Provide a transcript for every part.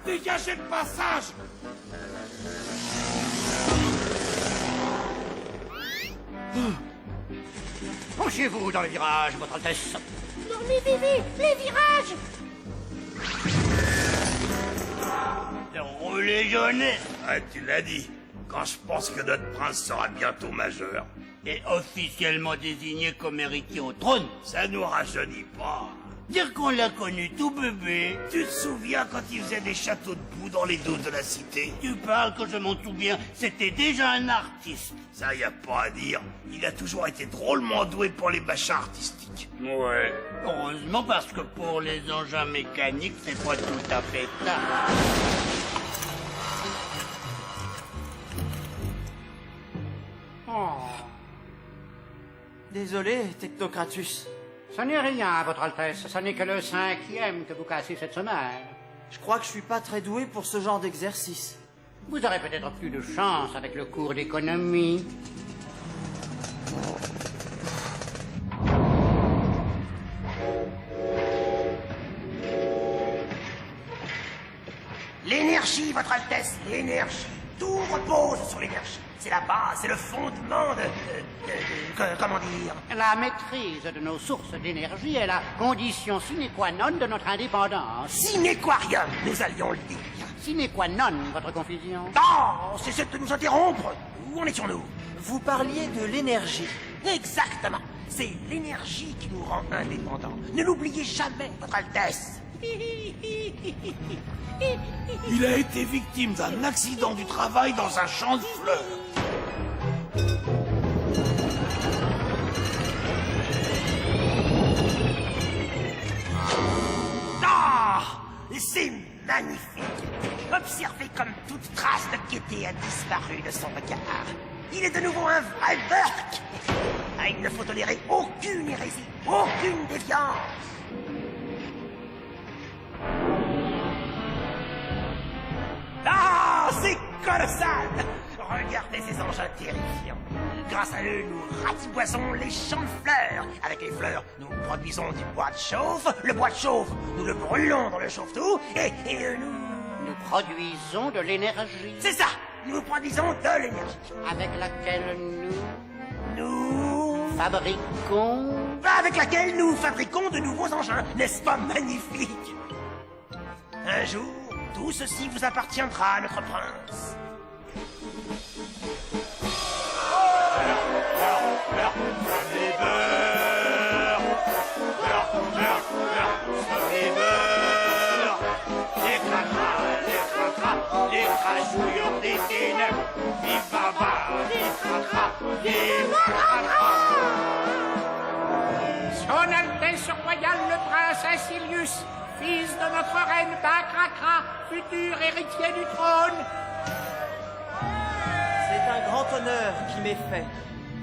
Dégagez le passage! Penchez-vous dans le virage, votre Altesse. Non mais Vivi, les virages! Roulez jeunesse. Ouais, tu l'as dit. Quand je pense que notre prince sera bientôt majeur, Et officiellement désigné comme héritier au trône. ça nous rajeunit pas. Dire qu'on l'a connu tout bébé. Tu te souviens quand il faisait des châteaux de boue dans les dos de la cité? Tu parles que je m'en souviens, c'était déjà un artiste. Ça, y a pas à dire. Il a toujours été drôlement doué pour les machins artistiques. Ouais. Heureusement parce que pour les engins mécaniques, c'est pas tout à fait ça. Oh. Désolé, Technocratus. Ce n'est rien, Votre Altesse. Ce n'est que le 5e que vous cassez cette semaine. Je crois que je suis pas très doué pour ce genre d'exercice. Vous aurez peut-être plus de chance avec le cours d'économie. L'énergie, Votre Altesse, l'énergie. Tout repose sur l'énergie. C'est la base, c'est le fondement comment dire? La maîtrise de nos sources d'énergie est la condition sine qua non de notre indépendance. Sinéquarium, nous allions le dire. Sine qua non, votre confusion. Non, c'est de nous interrompre. Où en étions-nous? Vous parliez de l'énergie. Exactement. C'est l'énergie qui nous rend indépendants. Ne l'oubliez jamais, Votre Altesse. Il a été victime d'un accident du travail dans un champ de fleurs. Ah, c'est magnifique. Observez comme toute trace de gaieté a disparu de son regard. Il est de nouveau un vrai Burke. Ah, il ne faut tolérer aucune hérésie, aucune déviance. Ah, c'est colossal! Regardez ces engins terrifiants. Grâce à eux, nous ratiboisons les champs de fleurs. Avec les fleurs, nous produisons du bois de chauffe. Le bois de chauffe, nous le brûlons dans le chauffe-tout. Et Nous produisons de l'énergie. c'est ça! Nous produisons de l'énergie. Avec laquelle Nous... fabriquons... Avec laquelle nous fabriquons de nouveaux engins. N'est-ce pas magnifique? Un jour, tout ceci vous appartiendra, notre prince. Les crachouillons des ténèbres, les barbares, les cracras, les Son Altesse Royale le Prince Incilius, fils de notre reine Bacracra, futur héritier du trône. C'est un grand honneur qui m'est fait.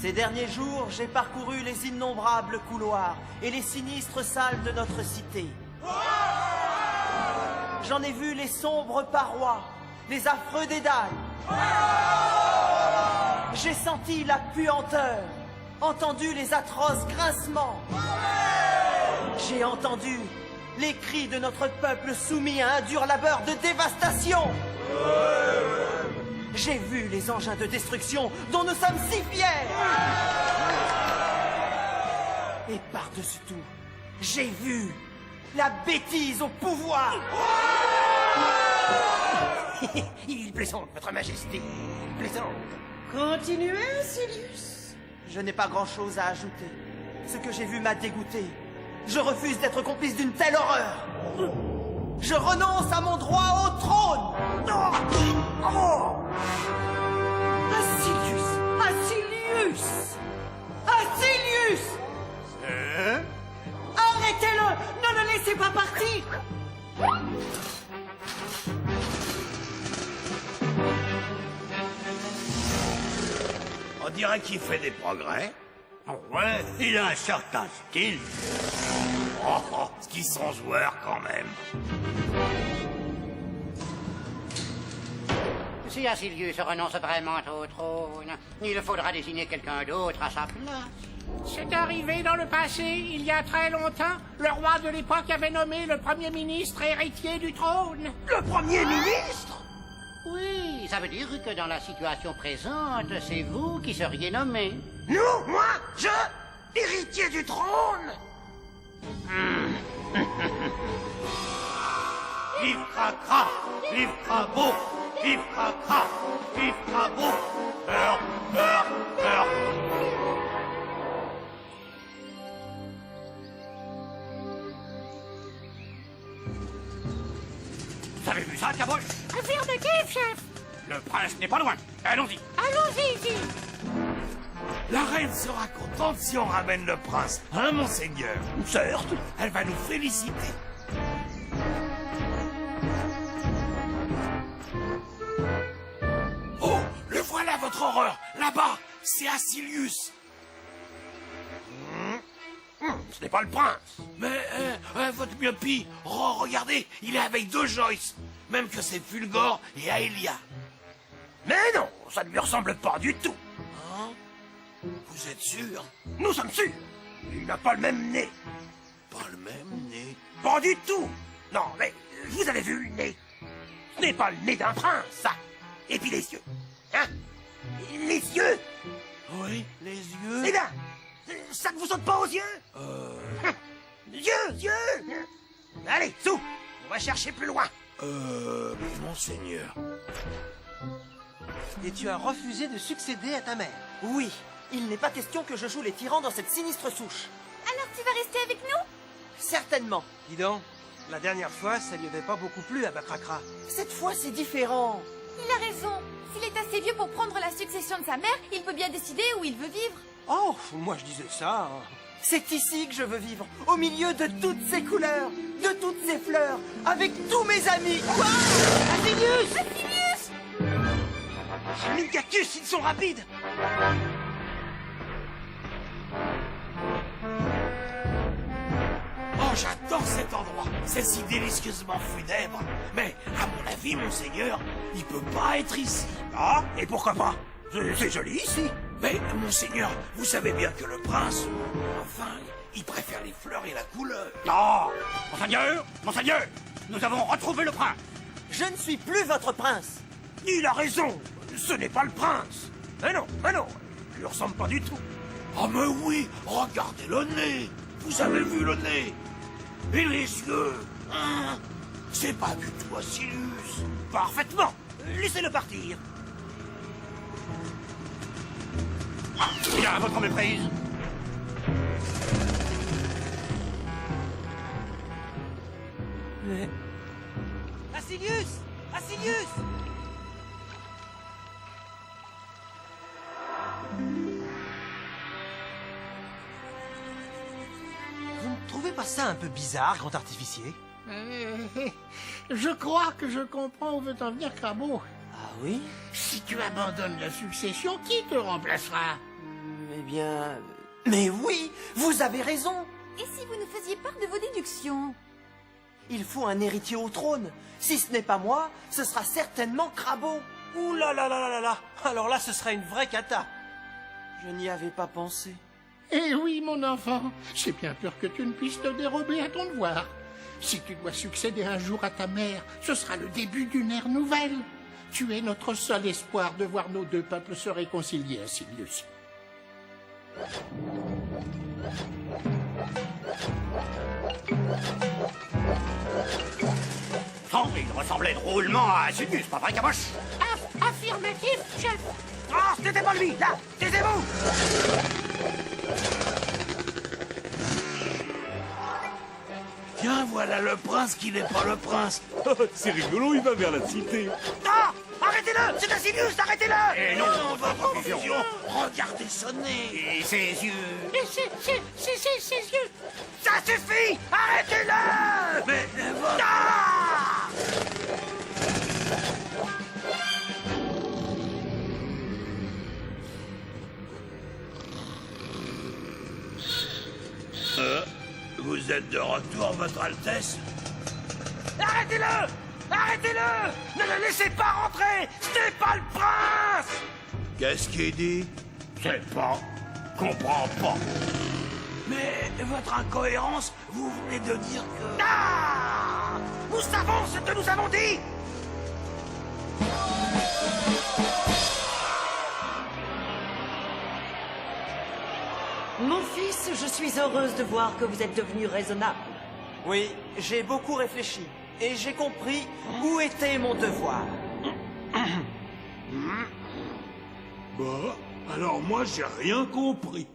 Ces derniers jours, j'ai parcouru les innombrables couloirs et les sinistres salles de notre cité. J'en ai vu les sombres parois, les affreux dédales. J'ai senti la puanteur, entendu les atroces grincements. J'ai entendu les cris de notre peuple soumis à un dur labeur de dévastation. J'ai vu les engins de destruction dont nous sommes si fiers. Et par-dessus tout, J'ai vu la bêtise au pouvoir. Il plaisante, votre majesté. Il plaisante. Continuez, Silius. Je n'ai pas grand-chose à ajouter. Ce que j'ai vu m'a dégoûté. Je refuse d'être complice d'une telle horreur. Je renonce à mon droit au trône. Asilius! Asilius! Asilius! Arrêtez-le! Ne le laissez pas partir! On dirait qu'il fait des progrès. Ouais, il a un certain style. Oh, qu'ils sont joueurs quand même. Si Asilius renonce vraiment au trône, il faudra désigner quelqu'un d'autre à sa place. C'est arrivé dans le passé, il y a très longtemps. Le roi de l'époque avait nommé le premier ministre héritier du trône. Le premier ministre? Oui, ça veut dire que dans la situation présente, c'est vous qui seriez nommé. Nous? Moi? Je? Héritier du trône? Vive Cracra! Vive Crabo! Vive Cracra! Vive Crabo! Peur, peur, peur! Vous avez vu ça, Caboche? Affaire de kiff, chef. Le prince n'est pas loin. Allons-y. Allons-y, ici. La reine sera contente si on ramène le prince, hein, monseigneur? Certes. Elle va nous féliciter. Oh, le voilà votre horreur! Là-bas, c'est Asilius! Ce n'est pas le prince. Mais, votre myopie, regardez, il est avec deux Joyce, même que c'est Fulgore et Aelia. Mais non, ça ne lui ressemble pas du tout. Hein? Vous êtes sûr? Nous sommes sûrs. Il n'a pas le même nez. Pas le même nez. Pas du tout. Non, mais vous avez vu le nez. Ce n'est pas le nez d'un prince, ça. Et puis les yeux. Hein? Les yeux. Oui, les yeux. Eh bien, ça ne vous saute pas aux yeux? Yeux. Allez, sous. On va chercher plus loin. Monseigneur. Et tu as refusé de succéder à ta mère. Oui, il n'est pas question que je joue les tyrans dans cette sinistre souche. Alors tu vas rester avec nous? Certainement. Dis donc, la dernière fois, ça lui avait pas beaucoup plu à Bacracra. Cette fois, c'est différent. Il a raison. S'il est assez vieux pour prendre la succession de sa mère, il peut bien décider où il veut vivre. Oh, moi je disais ça. C'est ici que je veux vivre, au milieu de toutes ces couleurs, de toutes ces fleurs, avec tous mes amis. Quoi? Asilius! Asilius! Mingatus, ils sont rapides. Oh, j'adore cet endroit. C'est si délicieusement funèbre. Mais, à mon avis, monseigneur, il peut pas être ici. Ah, et pourquoi pas? C'est joli ici. Mais, monseigneur, vous savez bien que le prince, enfin, il préfère les fleurs et la couleur. Non! Monseigneur, nous avons retrouvé le prince. Je ne suis plus votre prince. Il a raison. Ce n'est pas le prince. Mais non. Il lui ressemble pas du tout. Oh, mais oui, regardez le nez. Vous avez vu le nez? Et les yeux, hein? C'est pas du tout Asilius. Parfaitement. Laissez-le partir. Bien, votre méprise. Asilius! Asilius! Vous ne trouvez pas ça un peu bizarre, grand artificier? Je crois que je comprends où veut en venir Crabo. Ah oui? Si tu abandonnes la succession, qui te remplacera? Eh bien... Mais oui, vous avez raison. Et si vous nous faisiez part de vos déductions? Il faut un héritier au trône. Si ce n'est pas moi, ce sera certainement Crabo. Ouh là là là là là là! Alors là, ce serait une vraie cata. Je n'y avais pas pensé. Eh oui, mon enfant, j'ai bien peur que tu ne puisses te dérober à ton devoir. Si tu dois succéder un jour à ta mère, ce sera le début d'une ère nouvelle. Tu es notre seul espoir de voir nos deux peuples se réconcilier, Asilius. Oh, il ressemblait drôlement à Sidious, pas vrai, Caboche? Affirmatif, chef. Ah, c'était pas lui, là, taisez-vous! Tiens, voilà le prince qui n'est pas le prince. C'est rigolo, il va vers la cité. Ah! Arrêtez-le! C'est Insidious, arrêtez-le! Et non, On va pas confusion. Regardez son nez. et ses yeux. Et ses yeux. Ça suffit! Arrêtez-le! Mais votre... Ah! Vous êtes de retour, votre Altesse? Arrêtez-le! Arrêtez-le! Ne le laissez pas rentrer! C'est pas le prince! Qu'est-ce qu'il dit? C'est pas. Comprends pas. Mais votre incohérence, vous venez de dire que... Ah! Nous savons ce que nous avons dit! Mon fils, je suis heureuse de voir que vous êtes devenu raisonnable. Oui, j'ai beaucoup réfléchi et j'ai compris où était mon devoir. Bah, alors moi j'ai rien compris.